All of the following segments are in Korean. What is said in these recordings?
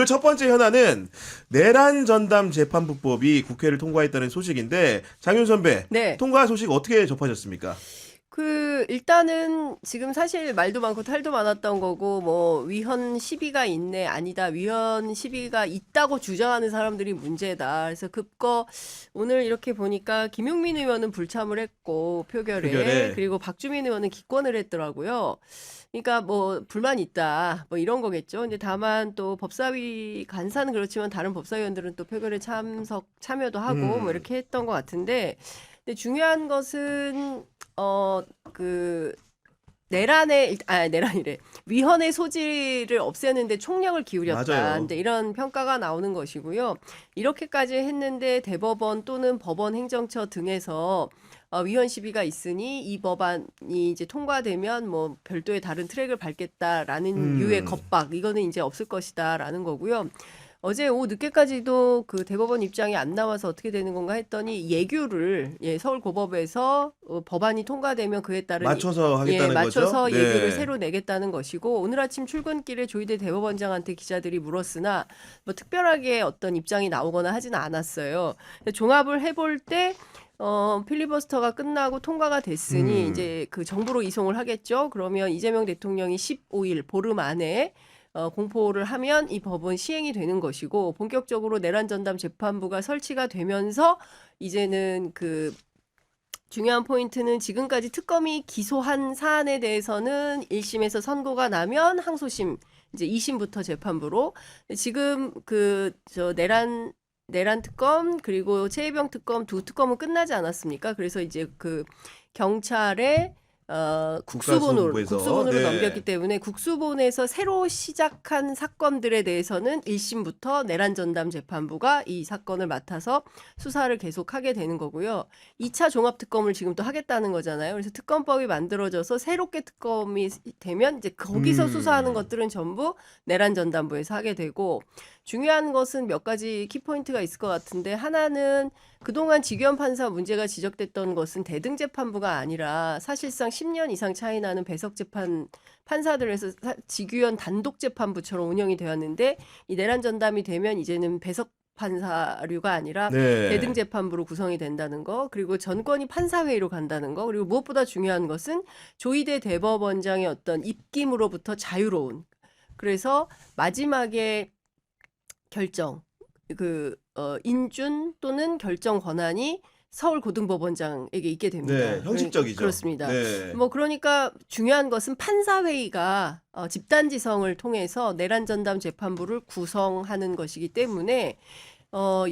오늘 첫 번째 현안은 내란 전담 재판부법이 국회를 통과했다는 소식인데 장윤 선배, 네. 통과 소식 어떻게 접하셨습니까? 일단은 지금 사실 말도 많고 탈도 많았던 거고, 뭐, 위헌 시비가 있네, 아니다, 위헌 시비가 있다고 주장하는 사람들이 문제다. 그래서 오늘 이렇게 보니까 김용민 의원은 불참을 했고, 표결에. 그리고 박주민 의원은 기권을 했더라고요. 그러니까 뭐, 불만 있다, 뭐 이런 거겠죠. 근데 다만 또 법사위 간사는 그렇지만 다른 법사위원들은 또 표결에 참여도 하고, 뭐 이렇게 했던 것 같은데, 근데 중요한 것은 내란이래. 위헌의 소지를 없애는데 총력을 기울였다. 맞아요. 근데 이런 평가가 나오는 것이고요. 이렇게까지 했는데 대법원 또는 법원 행정처 등에서 위헌 시비가 있으니 이 법안이 이제 통과되면 뭐 별도의 다른 트랙을 밟겠다라는 유의 겁박, 이거는 이제 없을 것이다라는 거고요. 어제 오후 늦게까지도 그 대법원 입장이 안 나와서 어떻게 되는 건가 했더니 예규를 서울고법에서 법안이 통과되면 그에 따른 맞춰서 하겠다는 맞춰서 거죠? 예규를 네. 새로 내겠다는 것이고, 오늘 아침 출근길에 조희대 대법원장한테 기자들이 물었으나 뭐 특별하게 어떤 입장이 나오거나 하지는 않았어요. 종합을 해볼 때 필리버스터가 끝나고 통과가 됐으니 이제 그 정부로 이송을 하겠죠. 그러면 이재명 대통령이 15일 보름 안에 공포를 하면 이 법은 시행이 되는 것이고, 본격적으로 내란 전담 재판부가 설치가 되면서 이제는 그 중요한 포인트는 지금까지 특검이 기소한 사안에 대해서는 1심에서 선고가 나면 항소심, 이제 2심부터 재판부로. 지금 내란 특검 그리고 최혜병 특검 두 특검은 끝나지 않았습니까? 그래서 이제 그 경찰의 국수본으로 네. 넘겼기 때문에 국수본에서 새로 시작한 사건들에 대해서는 1심부터 내란 전담 재판부가 이 사건을 맡아서 수사를 계속하게 되는 거고요. 2차 종합 특검을 지금 또 하겠다는 거잖아요. 그래서 특검법이 만들어져서 새롭게 특검이 되면 이제 거기서 수사하는 것들은 전부 내란 전담부에서 하게 되고, 중요한 것은 몇 가지 키포인트가 있을 것 같은데, 하나는 그동안 지규현 판사 문제가 지적됐던 것은 대등재판부가 아니라 사실상 10년 이상 차이 나는 배석재판 판사들에서 지규현 단독재판부처럼 운영이 되었는데, 이 내란 전담이 되면 이제는 배석 판사류가 아니라 네. 대등재판부로 구성이 된다는 거, 그리고 전권이 판사회의로 간다는 거, 그리고 무엇보다 중요한 것은 조희대 대법원장의 어떤 입김으로부터 자유로운, 그래서 마지막에 결정, 인준 또는 결정 권한이 서울고등법원장에게 있게 됩니다. 네, 형식적이죠. 그렇습니다. 네. 뭐 그러니까 중요한 것은 판사회의가 집단지성을 통해서 내란 전담 재판부를 구성하는 것이기 때문에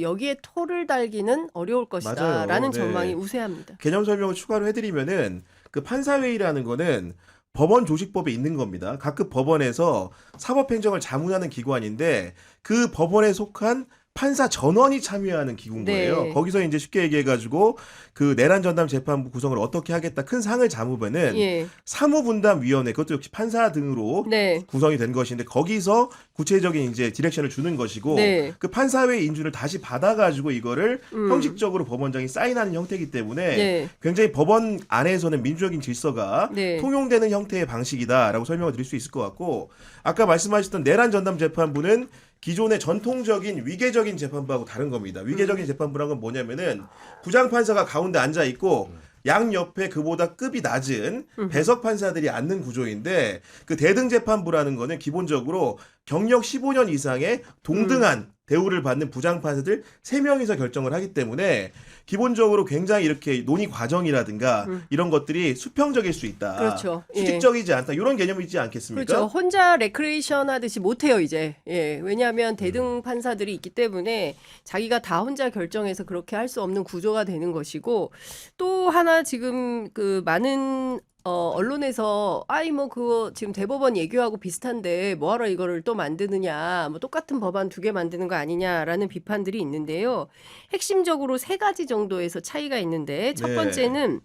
여기에 토를 달기는 어려울 것이다라는 맞아요. 네. 전망이 우세합니다. 개념 설명을 추가로 해드리면은 그 판사회의라는 거는 법원 조직법에 있는 겁니다. 각급 법원에서 사법행정을 자문하는 기관인데 그 법원에 속한 판사 전원이 참여하는 기구인 거예요. 네. 거기서 이제 쉽게 얘기해가지고 그 내란 전담 재판부 구성을 어떻게 하겠다 큰 상을 잡으면은 예. 사무분담위원회, 그것도 역시 판사 등으로 네. 구성이 된 것인데 거기서 구체적인 이제 디렉션을 주는 것이고, 네. 그 판사회 인준을 다시 받아가지고 이거를 형식적으로 법원장이 사인하는 형태이기 때문에 네. 굉장히 법원 안에서는 민주적인 질서가 네. 통용되는 형태의 방식이다라고 설명을 드릴 수 있을 것 같고, 아까 말씀하셨던 내란 전담 재판부는 기존의 전통적인 위계적인 재판부하고 다른 겁니다. 위계적인 재판부란 건 뭐냐면은 부장판사가 가운데 앉아 있고 양 옆에 그보다 급이 낮은 배석 판사들이 앉는 구조인데, 그 대등 재판부라는 거는 기본적으로 경력 15년 이상의 동등한 대우를 받는 부장판사들 3명이서 결정을 하기 때문에 기본적으로 굉장히 이렇게 논의 과정이라든가 이런 것들이 수평적일 수 있다. 그렇죠. 예. 수직적이지 않다. 이런 개념이지 않겠습니까? 그렇죠. 혼자 레크레이션 하듯이 못해요, 이제. 예. 왜냐하면 대등 판사들이 있기 때문에 자기가 다 혼자 결정해서 그렇게 할 수 없는 구조가 되는 것이고, 또 하나 지금 그 많은 언론에서 뭐 그거 지금 대법원 예규하고 비슷한데 뭐하러 이거를 또 만드느냐, 뭐 똑같은 법안 2개 만드는 거 아니냐라는 비판들이 있는데요. 핵심적으로 3가지 정도에서 차이가 있는데, 첫 네. 번째는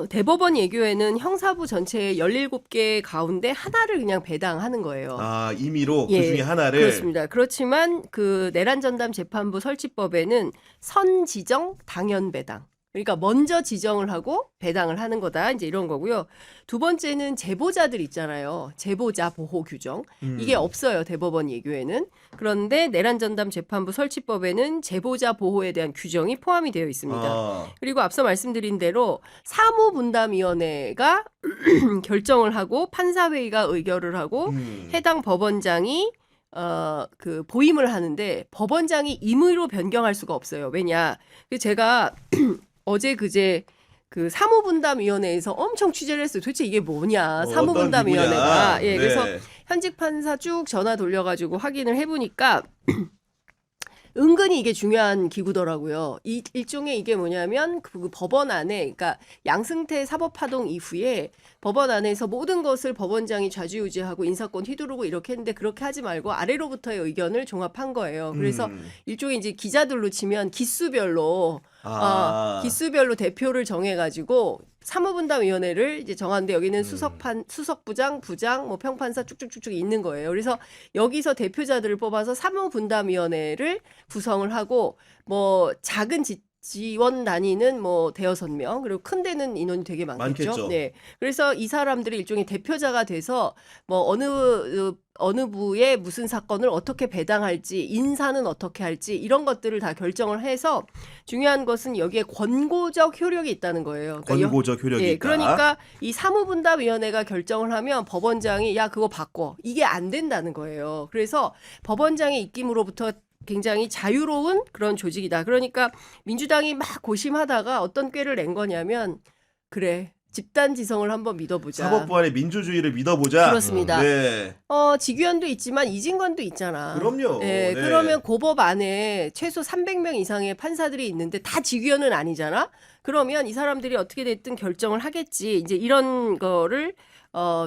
대법원 예규에는 형사부 전체 17개 가운데 하나를 그냥 배당하는 거예요. 아, 임의로 그 예, 중에 하나를. 그렇습니다. 그렇지만 그 내란 전담 재판부 설치법에는 선지정 당연 배당. 그러니까 먼저 지정을 하고 배당을 하는 거다. 이제 이런 거고요. 두 번째는 제보자들 있잖아요. 제보자 보호 규정. 이게 없어요. 대법원 예규에는. 그런데 내란전담 재판부 설치법에는 제보자 보호에 대한 규정이 포함이 되어 있습니다. 그리고 앞서 말씀드린 대로 사무분담위원회가 결정을 하고 판사회의가 의결을 하고 해당 법원장이 그 보임을 하는데 법원장이 임의로 변경할 수가 없어요. 왜냐? 제가 어제 그제 그 사무분담위원회에서 엄청 취재를 했어요. 도대체 이게 뭐냐? 사무분담위원회가. 예, 네. 그래서 현직 판사 쭉 전화 돌려가지고 확인을 해보니까 은근히 이게 중요한 기구더라고요. 일종의 이게 뭐냐면 그 법원 안에, 그러니까 양승태 사법파동 이후에 법원 안에서 모든 것을 법원장이 좌지우지하고 인사권 휘두르고 이렇게 했는데 그렇게 하지 말고 아래로부터의 의견을 종합한 거예요. 그래서 일종의 이제 기자들로 치면 기수별로 기수별로 대표를 정해가지고 사무분담위원회를 이제 정하는데 여기는 수석부장, 부장, 뭐 평판사 쭉쭉쭉쭉 있는 거예요. 그래서 여기서 대표자들을 뽑아서 사무분담위원회를 구성을 하고 뭐 작은 지원 단위는 뭐 대여섯 명 그리고 큰 데는 인원이 되게 많겠죠. 네. 그래서 이 사람들이 일종의 대표자가 돼서 뭐 어느 부에 무슨 사건을 어떻게 배당할지 인사는 어떻게 할지 이런 것들을 다 결정을 해서 중요한 것은 여기에 권고적 효력이 있다는 거예요. 그러니까 권고적 효력이 예, 있다. 그러니까 이 사무분담위원회가 결정을 하면 법원장이 야 그거 바꿔 이게 안 된다는 거예요. 그래서 법원장의 입김으로부터 굉장히 자유로운 그런 조직이다. 그러니까 민주당이 막 고심하다가 어떤 꾀를 낸 거냐면 그래 집단 지성을 한번 믿어보자. 사법부 안의 민주주의를 믿어보자. 그렇습니다. 네. 지규현도 있지만 이진관도 있잖아. 그럼요. 네, 네. 그러면 그 법 안에 최소 300명 이상의 판사들이 있는데 다 지규현은 아니잖아. 그러면 이 사람들이 어떻게 됐든 결정을 하겠지. 이제 이런 거를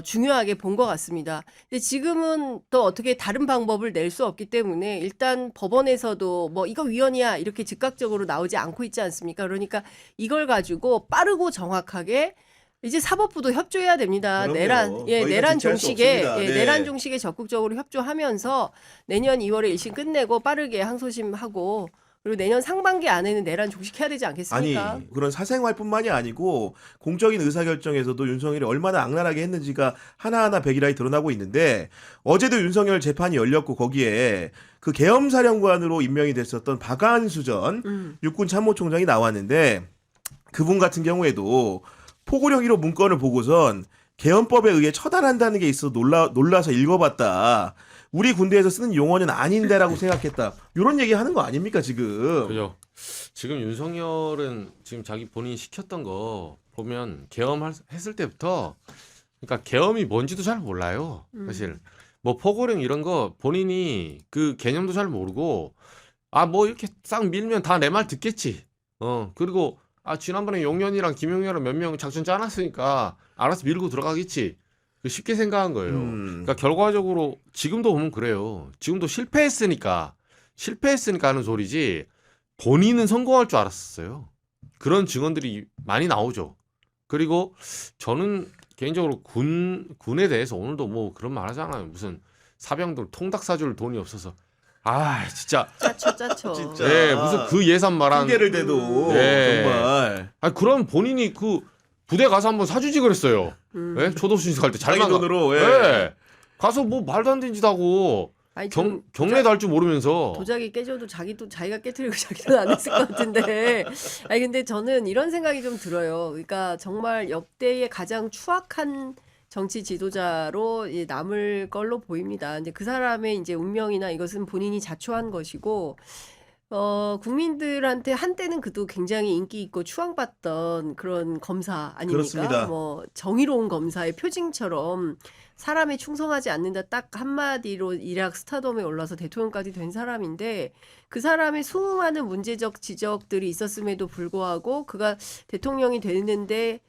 중요하게 본 것 같습니다. 근데 지금은 또 어떻게 다른 방법을 낼 수 없기 때문에 일단 법원에서도 뭐 이거 위헌이야 이렇게 즉각적으로 나오지 않고 있지 않습니까? 그러니까 이걸 가지고 빠르고 정확하게 이제 사법부도 협조해야 됩니다. 그럼요. 내란 저희가 종식에 지체할 수 없습니다. 네. 내란 종식에 적극적으로 협조하면서 내년 2월에 1심 끝내고 빠르게 항소심하고 그리고 내년 상반기 안에는 내란 종식해야 되지 않겠습니까? 아니 그런 사생활뿐만이 아니고 공적인 의사결정에서도 윤석열이 얼마나 악랄하게 했는지가 하나하나 백일하게 드러나고 있는데 어제도 윤석열 재판이 열렸고 거기에 그 계엄사령관으로 임명이 됐었던 박한수 전 육군 참모총장이 나왔는데 그분 같은 경우에도 포고령 1호 문건을 보고선 계엄법에 의해 처단한다는 게 있어 놀라서 읽어봤다. 우리 군대에서 쓰는 용어는 아닌데라고 생각했다. 이런 얘기 하는 거 아닙니까 지금? 그죠. 지금 윤석열은 지금 자기 본인이 시켰던 거 보면 계엄했을 때부터 그러니까 계엄이 뭔지도 잘 몰라요. 사실 뭐 포고령 이런 거 본인이 그 개념도 잘 모르고 뭐 이렇게 싹 밀면 다 내 말 듣겠지. 그리고 지난번에 용현이랑 김용현이랑 몇 명 작전 짜놨으니까 알아서 밀고 들어가겠지. 쉽게 생각한 거예요. 그러니까 결과적으로 지금도 보면 그래요. 지금도 실패했으니까 하는 소리지 본인은 성공할 줄 알았어요. 그런 증언들이 많이 나오죠. 그리고 저는 개인적으로 군에 대해서 오늘도 뭐 그런 말 하잖아요. 무슨 사병들 통닭 사줄 돈이 없어서 진짜 짜쳐. 진짜. 네, 무슨 그 예산 말한 핑계를 대도 네. 정말 그럼 본인이 그 부대 가서 한번 사주지 그랬어요. 네? 초도순식 할 때 자기 잘만 돈으로 네. 가서 뭐 말도 안 되는 짓 하고 아니, 경례도 할 줄 모르면서 도자기 깨져도 자기가 깨트리고 자기 돈 안 했을 것 같은데. 아니 근데 저는 이런 생각이 좀 들어요. 그러니까 정말 역대의 가장 추악한 정치 지도자로 남을 걸로 보입니다. 이제 그 사람의 이제 운명이나 이것은 본인이 자초한 것이고 국민들한테 한때는 그도 굉장히 인기 있고 추앙받던 그런 검사 아닙니까? 그렇습니다. 뭐 정의로운 검사의 표징처럼 사람에 충성하지 않는다 딱 한마디로 일약 스타덤에 올라서 대통령까지 된 사람인데 그 사람의 수많은 문제적 지적들이 있었음에도 불구하고 그가 대통령이 되는데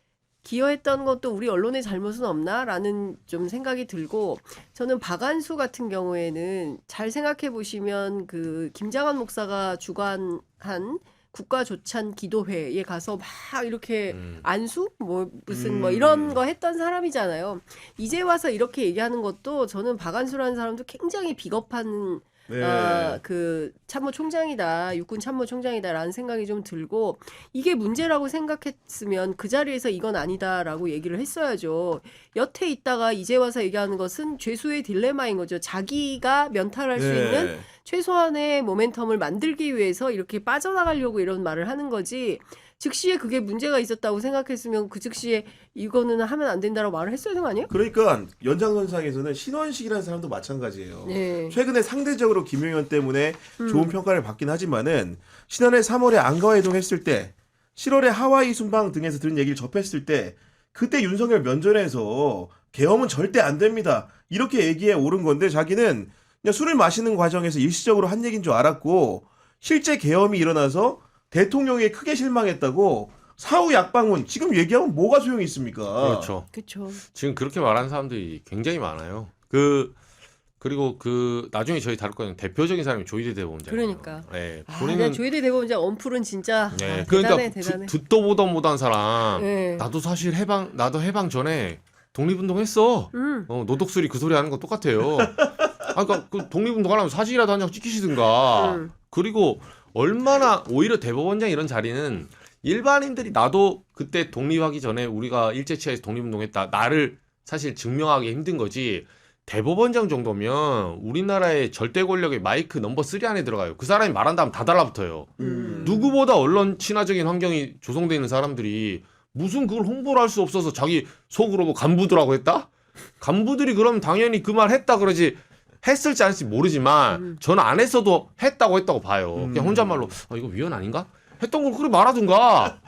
기여했던 것도 우리 언론의 잘못은 없나라는 좀 생각이 들고 저는 박한수 같은 경우에는 잘 생각해 보시면 그 김장한 목사가 주관한 국가조찬 기도회에 가서 막 이렇게 안수 뭐 무슨 뭐 이런 거 했던 사람이잖아요. 이제 와서 이렇게 얘기하는 것도 저는 박한수라는 사람도 굉장히 비겁한 네. 그 참모총장이다, 육군 참모총장이다라는 생각이 좀 들고 이게 문제라고 생각했으면 그 자리에서 이건 아니다라고 얘기를 했어야죠. 여태 있다가 이제 와서 얘기하는 것은 죄수의 딜레마인 거죠. 자기가 면탈할 수 있는 최소한의 모멘텀을 만들기 위해서 이렇게 빠져나가려고 이런 말을 하는 거지. 즉시에 그게 문제가 있었다고 생각했으면 그 즉시에 이거는 하면 안 된다라고 말을 했어야 되는 거 아니에요? 그러니까 연장선상에서는 신원식이라는 사람도 마찬가지예요. 네. 최근에 상대적으로 김용현 때문에 좋은 평가를 받긴 하지만은 지난해 3월에 안가와 이동했을 때 7월에 하와이 순방 등에서 들은 얘기를 접했을 때 그때 윤석열 면전에서 계엄은 절대 안 됩니다. 이렇게 얘기해 오른 건데 자기는 그냥 술을 마시는 과정에서 일시적으로 한 얘기인 줄 알았고 실제 계엄이 일어나서 대통령이 크게 실망했다고 사후 약방문 지금 얘기하면 뭐가 소용이 있습니까? 그렇죠. 그렇죠. 지금 그렇게 말하는 사람들이 굉장히 많아요. 그리고 나중에 저희 다룰 거는 대표적인 사람이 조희대 대법원장이에요. 그러니까. 네, 본인은 조희대 대법원장 언플은 진짜 네, 대단해. 듣도 보도 못한 사람. 네. 나도 사실 나도 해방 전에 독립운동했어. 노독술이 그 소리 하는 거 똑같아요. 그러니까 그 독립운동하려면 사진이라도 한 장 찍히시든가. 그리고 얼마나 오히려 대법원장 이런 자리는 일반인들이 나도 그때 독립하기 전에 우리가 일제치하에서 독립운동했다. 나를 사실 증명하기 힘든 거지. 대법원장 정도면 우리나라의 절대 권력의 마이크 넘버 3 안에 들어가요. 그 사람이 말한다면 다 달라붙어요. 누구보다 언론 친화적인 환경이 조성되어 있는 사람들이 무슨 그걸 홍보를 할 수 없어서 자기 속으로 뭐 간부들하고 했다? 간부들이 그럼 당연히 그 말 했다 그러지 했을지 안 했을지 모르지만 저는 안 했어도 했다고 봐요. 그냥 혼잣말로 이거 위헌 아닌가? 했던 걸 그래 말하든가.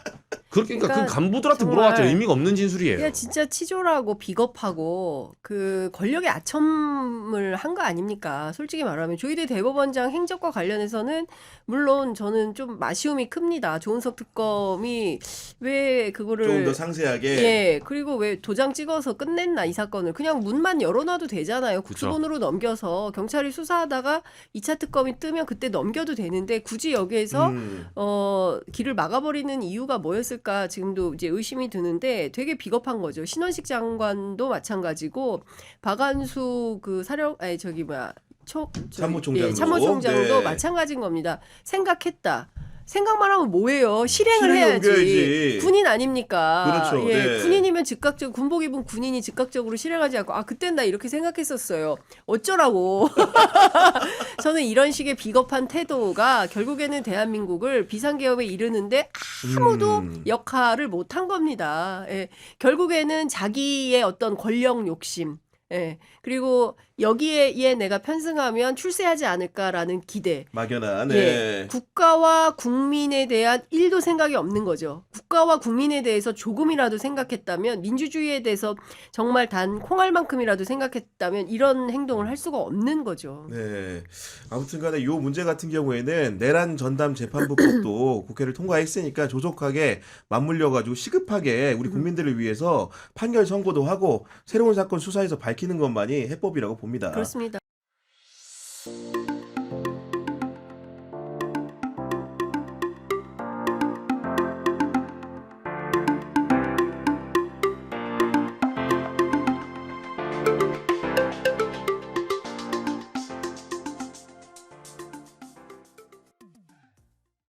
그러니까 그 간부들한테 물어봤자 의미가 없는 진술이에요. 그냥 진짜 치졸하고 비겁하고 그 권력의 아첨을 한 거 아닙니까? 솔직히 말하면 조희대 대법원장 행적과 관련해서는 물론 저는 좀 아쉬움이 큽니다. 조은석 특검이 왜 그거를 조금 더 상세하게. 예, 그리고 왜 도장 찍어서 끝냈나 이 사건을 그냥 문만 열어놔도 되잖아요. 국수본으로 넘겨서 경찰이 수사하다가 2차 특검이 뜨면 그때 넘겨도 되는데 굳이 여기에서 길을 막아버리는 이유가 뭐였을까 지금도 이제 의심이 드는데 되게 비겁한 거죠. 신원식 장관도 마찬가지고 박안수 그 참모총장도. 참모총장도 네. 마찬가지인 겁니다. 생각했다. 생각만 하면 뭐예요? 실행을 실행 해야지. 옮겨야지. 군인 아닙니까? 그렇죠. 예, 네. 군인이면 즉각적으로 군복 입은 군인이 즉각적으로 실행하지 않고 그땐 나 이렇게 생각했었어요. 어쩌라고. 저는 이런 식의 비겁한 태도가 결국에는 대한민국을 비상계엄에 이르는데 아무도 역할을 못한 겁니다. 예, 결국에는 자기의 어떤 권력 욕심, 예, 그리고 여기에 내가 편승하면 출세하지 않을까라는 기대. 막연한. 예, 네. 국가와 국민에 대한 1도 생각이 없는 거죠. 국가와 국민에 대해서 조금이라도 생각했다면, 민주주의에 대해서 정말 단 콩알만큼이라도 생각했다면 이런 행동을 할 수가 없는 거죠. 네. 아무튼간에 이 문제 같은 경우에는 내란 전담 재판부법도 국회를 통과했으니까 조속하게 맞물려가지고 시급하게 우리 국민들을 위해서 판결 선고도 하고 새로운 사건 수사에서 밝히는 것만이 해법이라고 봅니다. 그렇습니다.